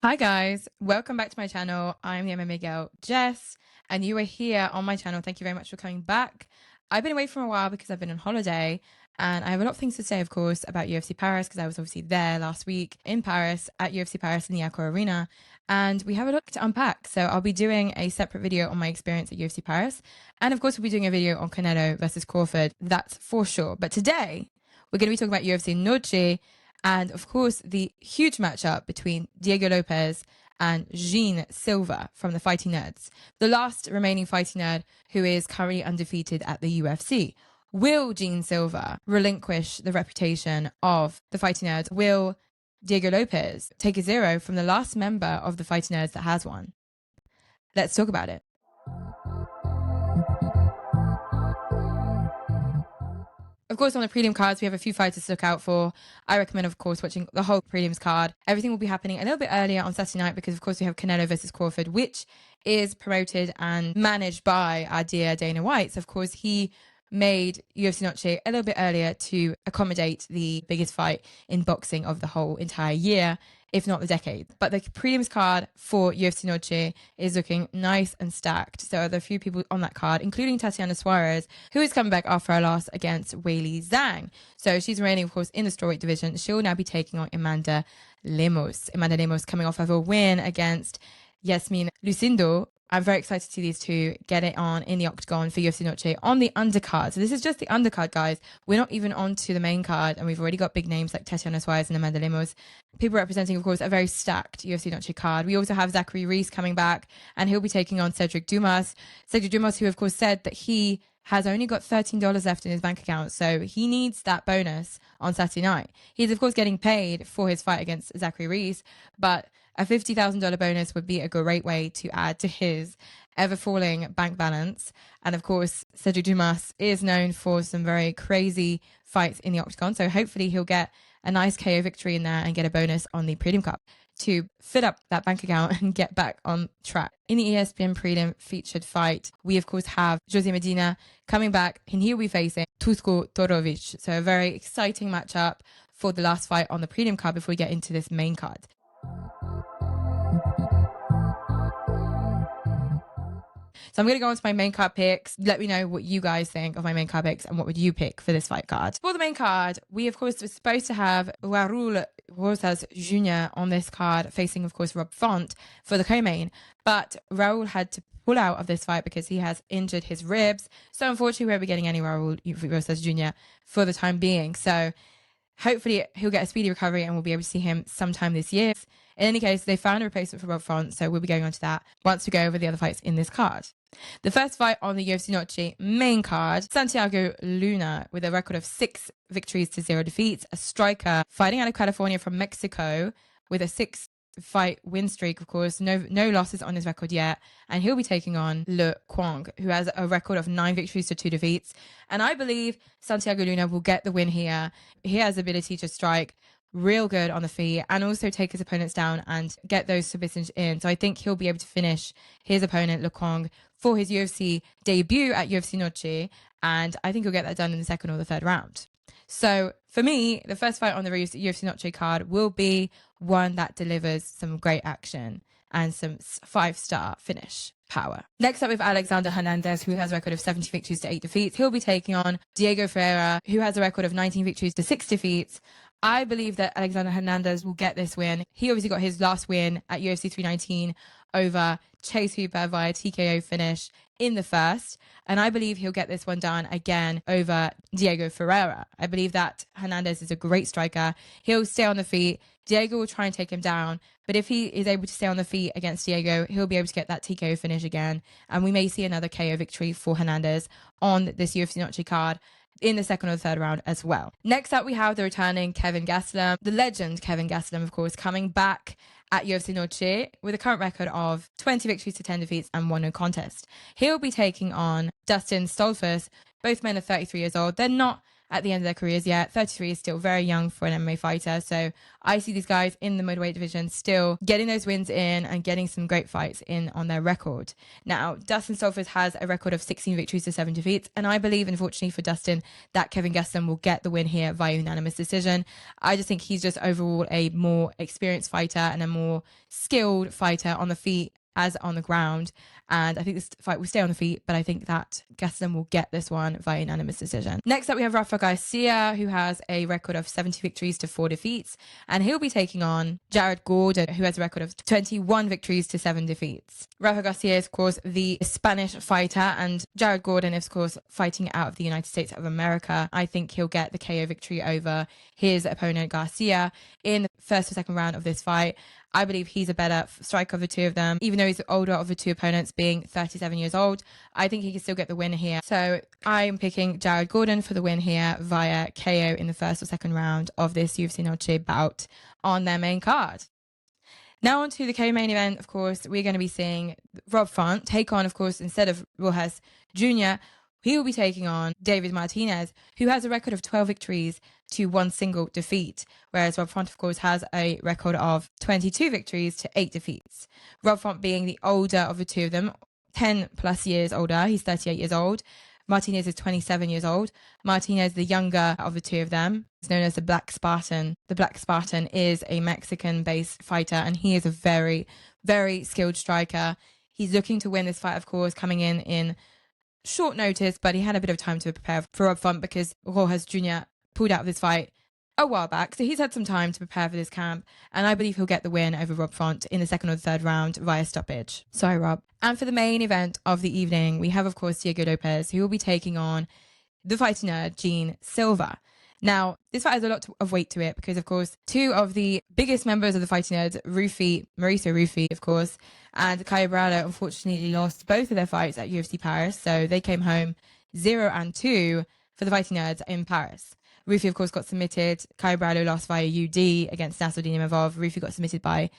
Hi guys, welcome back to my channel. I'm the MMA Girl, Jess, and you are here on my channel. Thank you very much for coming back. I've been away for a while because I've been on holiday, and I have a lot of things to say, of course, about UFC Paris, because I was obviously there last week in Paris at UFC Paris in the Accor Arena, and we have a lot to unpack. So I'll be doing a separate video on my experience at UFC Paris, and of course we'll be doing a video on Canelo versus Crawford, that's for sure. But today, we're going to be talking about UFC NOCHE, and of course, the huge matchup between Diego Lopez and Jean Silva from the Fighting Nerds, the last remaining fighting nerd who is currently undefeated at the UFC. Will Jean Silva relinquish the reputation of the Fighting Nerds? Will Diego Lopez take a zero from the last member of the Fighting Nerds that has one? Let's talk about it. Of course, on the prelim cards, we have a few fighters to look out for. I recommend, of course, watching the whole prelims card. Everything will be happening a little bit earlier on Saturday night because, of course, we have Canelo versus Crawford, which is promoted and managed by our dear Dana White. So, of course, he made UFC NOCHE a little bit earlier to accommodate the biggest fight in boxing of the whole entire year, if not the decade. But the prelims card for UFC NOCHE is looking nice and stacked. So there are a few people on that card, including Tatiana Suarez, who is coming back after her loss against Weili Zhang. So she's reigning, of course, in the strawweight division. She'll now be taking on Amanda Lemos. Amanda Lemos coming off of a win against Yasmin Lucindo. I'm very excited to see these two get it on in the octagon for UFC NOCHE on the undercard. So this is just the undercard, guys. We're not even on to the main card, and we've already got big names like Tatiana Suarez and Amanda Lemos. People representing, of course, a very stacked UFC NOCHE card. We also have Zachary Reese coming back, and he'll be taking on Cedric Dumas. Cedric Dumas, who, of course, said that he has only got $13 left in his bank account, so he needs that bonus on Saturday night. He's, of course, getting paid for his fight against Zachary Reese, but a $50,000 bonus would be a great way to add to his ever-falling bank balance. And of course, Cedric Dumas is known for some very crazy fights in the octagon, so hopefully he'll get a nice KO victory in there and get a bonus on the prelim cup to fill up that bank account and get back on track. In the ESPN prelim featured fight, we of course have Jose Medina coming back, and he'll be facing Tusko Torovic. So a very exciting matchup for the last fight on the prelim card before we get into this main card. So I'm going to go on to my main card picks. Let me know what you guys think of my main card picks and what would you pick for this fight card. For the main card, we of course were supposed to have Raul Rosas Jr. on this card facing, of course, Rob Font for the co-main. But Raul had to pull out of this fight because he has injured his ribs. So unfortunately, we won't be getting any Raul Rosas Jr. for the time being. So hopefully he'll get a speedy recovery and we'll be able to see him sometime this year. In any case, they found a replacement for Rob Font, so we'll be going on to that once we go over the other fights in this card. The first fight on the UFC NOCHE main card, Santiago Luna, with a record of 6 victories to 0 defeats, a striker fighting out of California from Mexico with a 6-fight win streak, of course, no losses on his record yet, and he'll be taking on Le Quang, who has a record of 9 victories to 2 defeats, and I believe Santiago Luna will get the win here. He has the ability to strike real good on the feet and also take his opponents down and get those submissions in. So I think he'll be able to finish his opponent, Le Quang, for his UFC debut at UFC NOCHE, and I think he'll get that done in the second or the third round. So for me, the first fight on the UFC NOCHE card will be one that delivers some great action and some 5-star finish power. Next up, we have Alexander Hernandez, who has a record of 70 victories to 8 defeats. He'll be taking on Diego Ferreira, who has a record of 19 victories to 6 defeats. I believe that Alexander Hernandez will get this win. He obviously got his last win at UFC 319 over Chase Hooper via TKO finish in the first. And I believe he'll get this one done again over Diego Ferreira. I believe that Hernandez is a great striker. He'll stay on the feet. Diego will try and take him down. But if he is able to stay on the feet against Diego, he'll be able to get that TKO finish again. And we may see another KO victory for Hernandez on this UFC NOCHE card in the second or third round as well. Next up, we have the returning Kevin Gastelum, the legend Kevin Gastelum, of course, coming back at UFC NOCHE with a current record of 20 victories to 10 defeats and 1 no contest. He'll be taking on Dustin Stolfus. Both men are 33 years old. They're not at the end of their careers yet. 33 is still very young for an MMA fighter. So I see these guys in the middleweight division still getting those wins in and getting some great fights in on their record. Now, Dustin Stolfers has a record of 16 victories to 7 defeats. And I believe, unfortunately for Dustin, that Kevin Gastelum will get the win here via unanimous decision. I just think he's just overall a more experienced fighter and a more skilled fighter on the feet as on the ground. And I think this fight will stay on the feet, but I think that Gastelum will get this one via unanimous decision. Next up, we have Rafa Garcia, who has a record of 70 victories to 4 defeats. And he'll be taking on Jared Gordon, who has a record of 21 victories to 7 defeats. Rafa Garcia is, of course, the Spanish fighter, and Jared Gordon is, of course, fighting out of the United States of America. I think he'll get the KO victory over his opponent, Garcia, in the first or second round of this fight. I believe he's a better striker of the two of them. Even though he's the older of the two opponents, being 37 years old, I think he can still get the win here. So I'm picking Jared Gordon for the win here via KO in the first or second round of this UFC Noche bout on their main card. Now on to the co-main event, of course, we're going to be seeing Rob Font take on, of course, instead of Rojas Jr., he will be taking on David Martinez, who has a record of 12 victories to 1 single defeat, whereas Rob Font, of course, has a record of 22 victories to 8 defeats. Rob Font being the older of the two of them, 10 plus years older. He's 38 years old. Martinez is 27 years old. Martinez, the younger of the two of them, is known as the Black Spartan. The Black Spartan is a Mexican-based fighter, and he is a very, very skilled striker. He's looking to win this fight, of course, coming in short notice, but he had a bit of time to prepare for Rob Font because Rojas Jr. pulled out of this fight a while back. So he's had some time to prepare for this camp, and I believe he'll get the win over Rob Font in the second or third round via stoppage. Sorry, Rob. And for the main event of the evening, we have, of course, Diego Lopez, who will be taking on the fighting nerd, Gene Silva. Now, this fight has a lot of weight to it because, of course, two of the biggest members of the fighting nerds, Mauricio Rufy, of course, and Caio Bravo, unfortunately lost both of their fights at UFC Paris. So they came home 0-2 for the fighting nerds in Paris. Rufy, of course, got submitted. Caio Bravo lost via UD against Nassourdine Imavov. Rufy got submitted by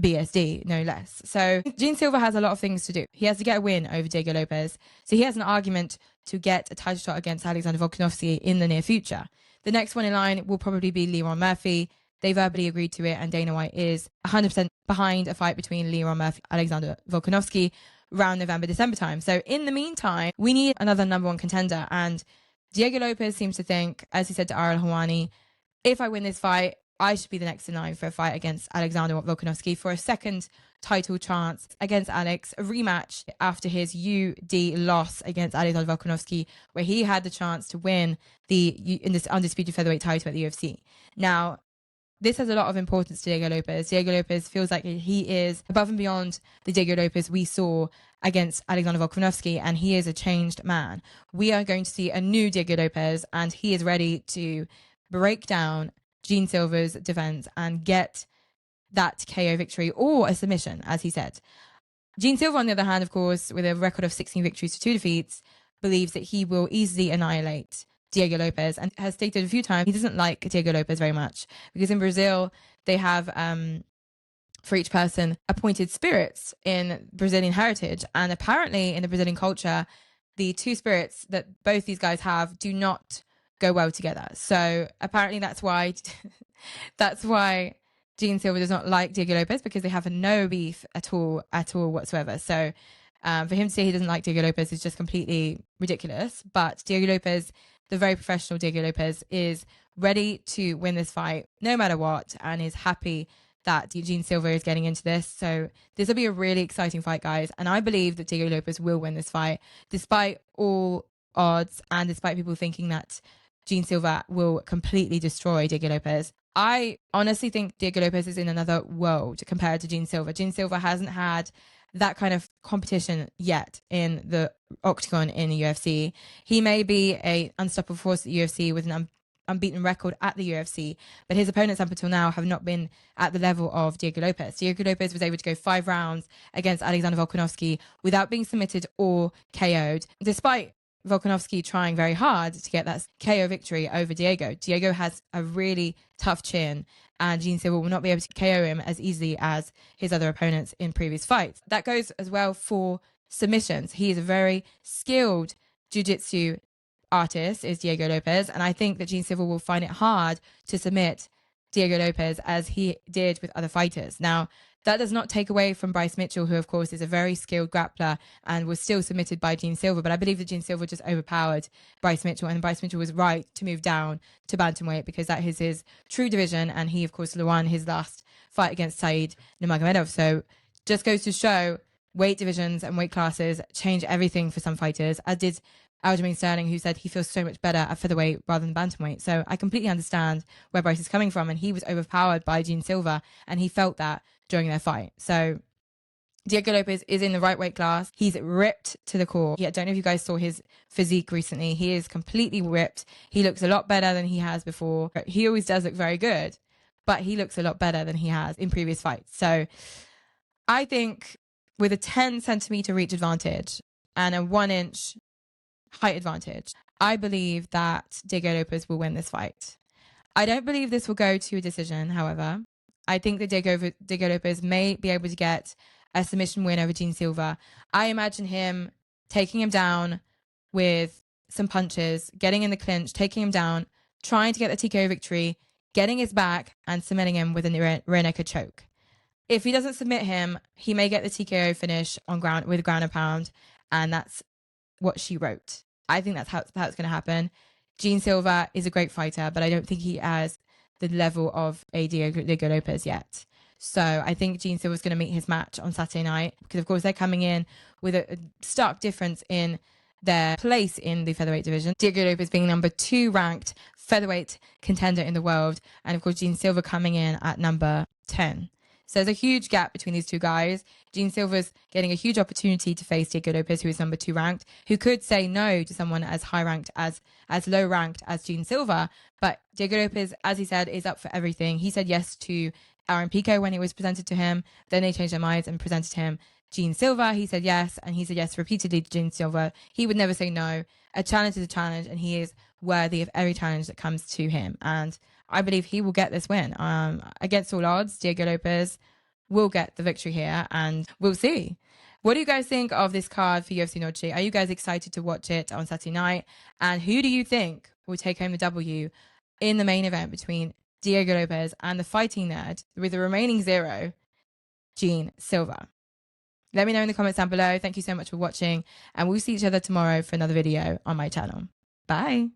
BSD, no less. So Gene Silva has a lot of things to do. He has to get a win over Diego Lopez. So he has an argument to get a title shot against Alexander Volkanovski in the near future. The next one in line will probably be Leron Murphy. They verbally agreed to it, and Dana White is 100% behind a fight between Leron Murphy and Alexander Volkanovski around November, December time. So in the meantime, we need another number one contender. And Diego Lopez seems to think, as he said to Ariel Helwani, if I win this fight, I should be the next in line for a fight against Alexander Volkanovski for a second title chance against Alex, a rematch after his UD loss against Alexander Volkanovski, where he had the chance to win in this undisputed featherweight title at the UFC. Now, this has a lot of importance to Diego Lopez. Diego Lopez feels like he is above and beyond the Diego Lopez we saw against Alexander Volkanovski, and he is a changed man. We are going to see a new Diego Lopez, and he is ready to break down Gene Silva's defense and get that KO victory or a submission, as he said. Gene Silva, on the other hand, of course, with a record of 16 victories to 2 defeats, believes that he will easily annihilate Diego Lopez, and has stated a few times he doesn't like Diego Lopez very much because in Brazil they have for each person appointed spirits in Brazilian heritage, and apparently in the Brazilian culture the two spirits that both these guys have do not go well together. So apparently that's why Gene Silva does not like Diego Lopez, because they have no beef at all whatsoever. So for him to say he doesn't like Diego Lopez is just completely ridiculous. But Diego Lopez, the very professional Diego Lopez, is ready to win this fight no matter what, and is happy that Gene Silva is getting into this. So this will be a really exciting fight, guys. And I believe that Diego Lopez will win this fight, despite all odds and despite people thinking that Gene Silva will completely destroy Diego Lopez. I honestly think Diego Lopez is in another world compared to Gene Silva. Gene Silva hasn't had that kind of competition yet in the octagon in the UFC. He may be an unstoppable force at the UFC with an unbeaten record at the UFC, but his opponents up until now have not been at the level of Diego Lopez. Diego Lopez was able to go 5 rounds against Alexander Volkanovski without being submitted or KO'd, despite Volkanovski trying very hard to get that KO victory over Diego. Diego has a really tough chin, and Gene Silva will not be able to KO him as easily as his other opponents in previous fights. That goes as well for submissions. He is a very skilled jiu-jitsu artist is Diego Lopez, and I think that Gene Silva will find it hard to submit Diego Lopez as he did with other fighters. Now, that does not take away from Bryce Mitchell, who, of course, is a very skilled grappler and was still submitted by Gene Silva. But I believe that Gene Silva just overpowered Bryce Mitchell, and Bryce Mitchell was right to move down to bantamweight because that is his true division. And he, of course, won his last fight against Said Nurmagomedov. So just goes to show weight divisions and weight classes change everything for some fighters, as did Aljamain Sterling, who said he feels so much better at featherweight rather than bantamweight. So I completely understand where Bryce is coming from, and he was overpowered by Gene Silva, and he felt that during their fight. So Diego Lopez is in the right weight class. He's ripped to the core. I don't know if you guys saw his physique recently. He is completely ripped. He looks a lot better than he has before. He always does look very good, but he looks a lot better than he has in previous fights. So I think with a 10 centimeter reach advantage and a 1 inch height advantage, I believe that Diego Lopez will win this fight. I don't believe this will go to a decision, however. I think that Diego Lopez may be able to get a submission win over Gene Silva. I imagine him taking him down with some punches, getting in the clinch, taking him down, trying to get the TKO victory, getting his back, and submitting him with a rear naked choke. If he doesn't submit him, he may get the TKO finish on ground with ground and pound, and that's what she wrote. I think that's how it's going to happen. Gene Silva is a great fighter, but I don't think he has the level of a Diego Lopez yet. So I think Gene Silva is going to meet his match on Saturday night because, of course, they're coming in with a stark difference in their place in the featherweight division. Diego Lopez being number 2 ranked featherweight contender in the world, and of course Gene Silva coming in at number 10. So there's a huge gap between these two guys. Gene Silva's getting a huge opportunity to face Diego Lopez, who is number 2 ranked, who could say no to someone as high ranked, as low ranked as Gene Silva. But Diego Lopez, as he said, is up for everything. He said yes to Aaron Pico when it was presented to him. Then they changed their minds and presented him Gene Silva. He said yes, and he said yes repeatedly to Gene Silva. He would never say no. A challenge is a challenge, and he is worthy of every challenge that comes to him. And I believe he will get this win. Against all odds, Diego Lopez will get the victory here, and we'll see. What do you guys think of this card for UFC Noche? Are you guys excited to watch it on Saturday night? And who do you think will take home the W in the main event between Diego Lopez and the fighting nerd with the remaining 0, Gene Silva? Let me know in the comments down below. Thank you so much for watching, and we'll see each other tomorrow for another video on my channel. Bye.